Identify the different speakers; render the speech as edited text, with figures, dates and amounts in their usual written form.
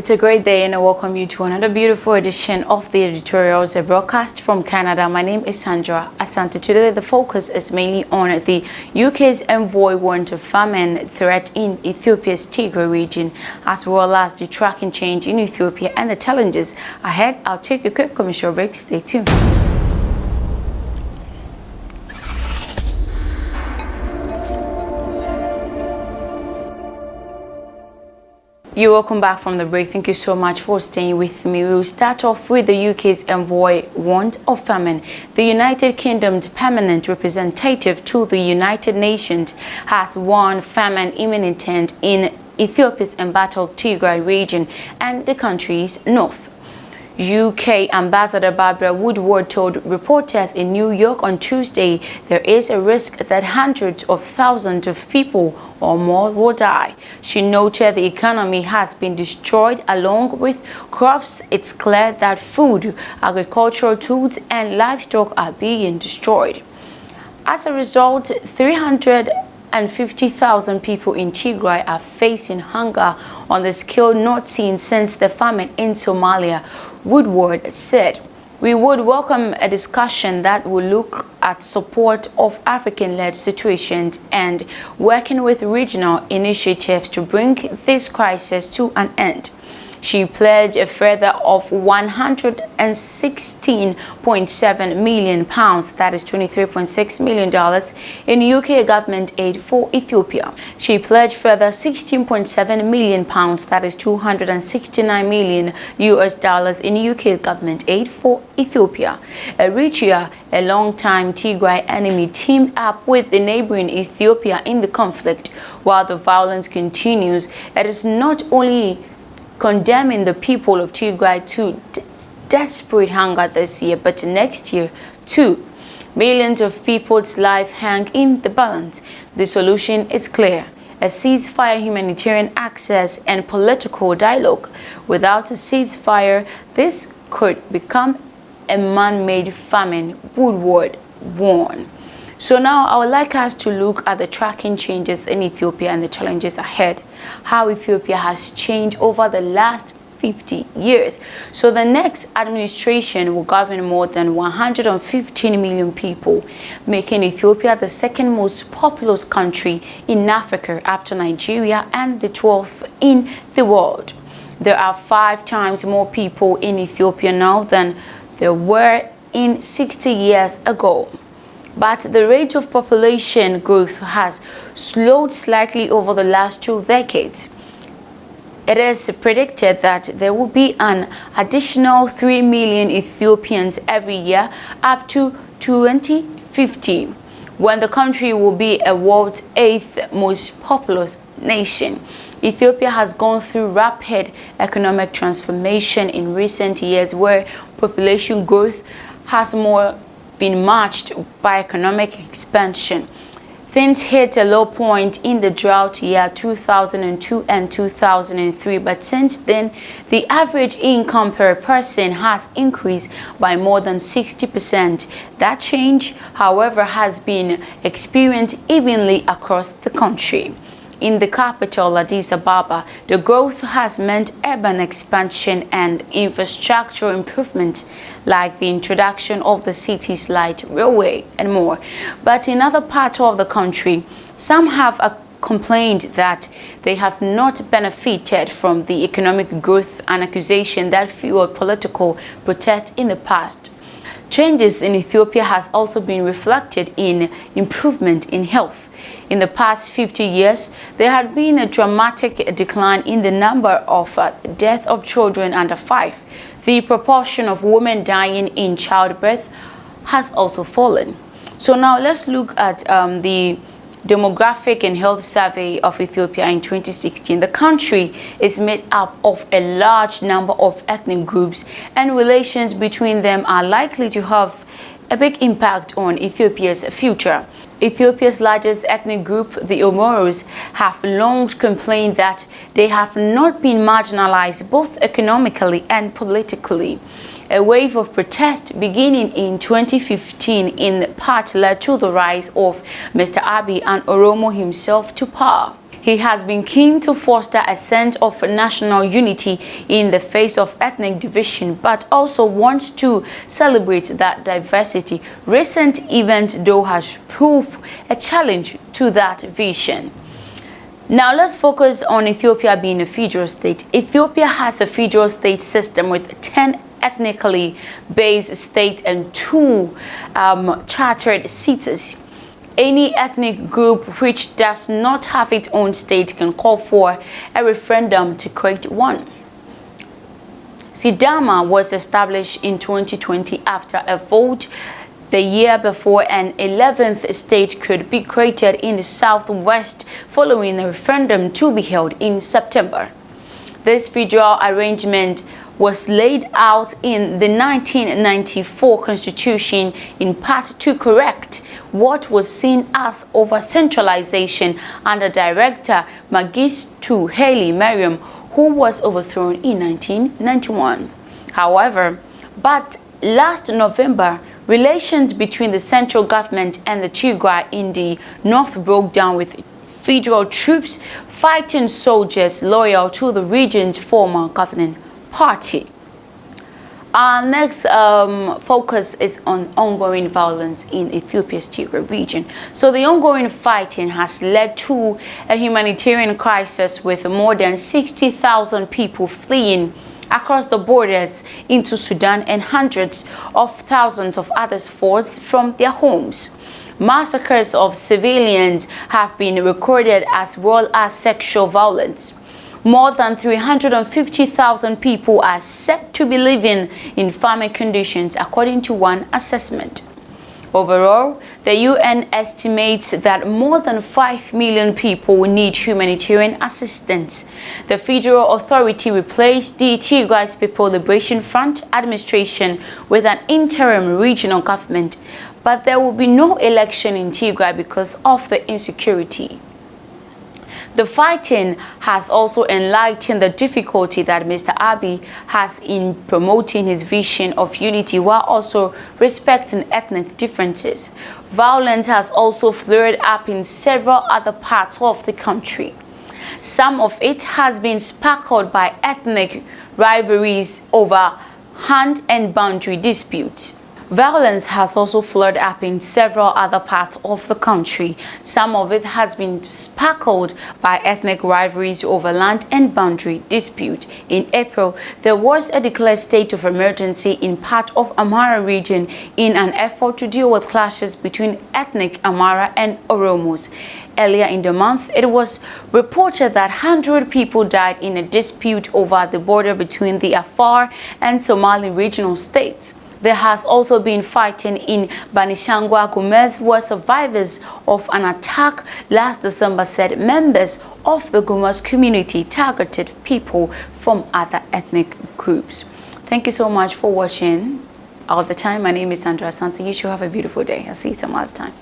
Speaker 1: It's a great day and I welcome you to another beautiful edition of the editorials, a broadcast from Canada. My name is Sandra Asante. Today the focus is mainly on the UK's envoy warned of famine threat in Ethiopia's Tigray region, as well as the tracking change in Ethiopia and the challenges ahead. I'll take a quick commercial break. Stay tuned. You're welcome back from the break. Thank you so much for staying with me. We'll start off with the UK's envoy warned of famine. The United Kingdom's permanent representative to the United Nations has warned famine imminent in Ethiopia's embattled Tigray region and the country's north. UK Ambassador Barbara Woodward told reporters in New York on Tuesday there is a risk that hundreds of thousands of people or more will die. She noted the economy has been destroyed along with crops. It's clear that food, agricultural tools and livestock are being destroyed. As a result, 350,000 people in Tigray are facing hunger on the scale not seen since the famine in Somalia, Woodward said. We would welcome a discussion that will look at support of African-led situations and working with regional initiatives to bring this crisis to an end. She pledged a further of £116.7 million, that is $23.6 million, in UK government aid for Ethiopia. She pledged further £16.7 million, that is $269 million in UK government aid for Ethiopia. Eritrea, a long-time Tigray enemy, teamed up with the neighboring Ethiopia in the conflict. While the violence continues, it is not only condemning the people of Tigray to desperate hunger this year, but next year too. Millions of people's lives hang in the balance. The solution is clear: a ceasefire, humanitarian access, and political dialogue. Without a ceasefire, this could become a man-made famine, Woodward warned. So now I would like us to look at the tracking changes in Ethiopia and the challenges ahead, how Ethiopia has changed over the last 50 years. So the next administration will govern more than 115 million people, making Ethiopia the second most populous country in Africa after Nigeria and the 12th in the world. There are 5 times more people in Ethiopia now than there were in 60 years ago. But the rate of population growth has slowed slightly over the last 2 decades. It is predicted that there will be an additional 3 million Ethiopians every year up to 2050, when the country will be a world's 8th most populous nation. Ethiopia has gone through rapid economic transformation in recent years, where population growth has more been matched by economic expansion. Things hit a low point in the drought year 2002 and 2003, but since then the average income per person has increased by more than 60%. That change, however, has been experienced evenly across the country. In the capital, Addis Ababa, the growth has meant urban expansion and infrastructure improvement, like the introduction of the city's light railway and more. But in other parts of the country, some have complained that they have not benefited from the economic growth, an accusation that fueled political protest in the past. Changes in Ethiopia has also been reflected in improvement in health. In the past 50 years, there had been a dramatic decline in the number of deaths of children under 5. The proportion of women dying in childbirth has also fallen. So now let's look at the Demographic and Health Survey of Ethiopia in 2016. The country is made up of a large number of ethnic groups, and relations between them are likely to have a big impact on Ethiopia's future. Ethiopia's largest ethnic group, the Oromos, have long complained that they have not been marginalized both economically and politically. A wave of protest beginning in 2015 in part led to the rise of Mr. Abiy and Oromo himself to power. He has been keen to foster a sense of national unity in the face of ethnic division, but also wants to celebrate that diversity. Recent events, though, has proved a challenge to that vision. Now let's focus on Ethiopia being a federal state. Ethiopia has a federal state system with 10 ethnically based states and 2 chartered cities. Any ethnic group which does not have its own state can call for a referendum to create one. Sidama was established in 2020 after a vote the year before an 11th state could be created in the southwest following a referendum to be held in September. This federal arrangement was laid out in the 1994 Constitution in part to correct what was seen as over-centralization under Director Mengistu Haile Mariam, who was overthrown in 1991. However, last November, relations between the central government and the Tigray in the north broke down, with federal troops fighting soldiers loyal to the region's former governing party. Our next focus is on ongoing violence in Ethiopia's Tigray region. So the ongoing fighting has led to a humanitarian crisis, with more than 60,000 people fleeing across the borders into Sudan and hundreds of thousands of others forced from their homes. Massacres of civilians have been recorded, as well as sexual violence. More than 350,000 people are said to be living in farming conditions, according to one assessment. Overall, the UN estimates that more than 5 million people need humanitarian assistance. The federal authority replaced the Tigray People's Liberation Front administration with an interim regional government, but there will be no election in Tigray because of the insecurity. The fighting has also enlightened the difficulty that Mr. Abiy has in promoting his vision of unity while also respecting ethnic differences. Violence has also flared up in several other parts of the country. Some of it has been sparkled by ethnic rivalries over land and boundary disputes. Violence has also flared up in several other parts of the country. Some of it has been sparkled by ethnic rivalries over land and boundary dispute. In April, there was a declared state of emergency in part of Amhara region in an effort to deal with clashes between ethnic Amhara and Oromos. Earlier in the month, it was reported that 100 people died in a dispute over the border between the Afar and Somali regional states. There has also been fighting in Banishangwa Gomez, where survivors of an attack last December said members of the Gomez community targeted people from other ethnic groups. Thank you so much for watching all the time. My name is Sandra Santa. You should have a beautiful day. I'll see you some other time.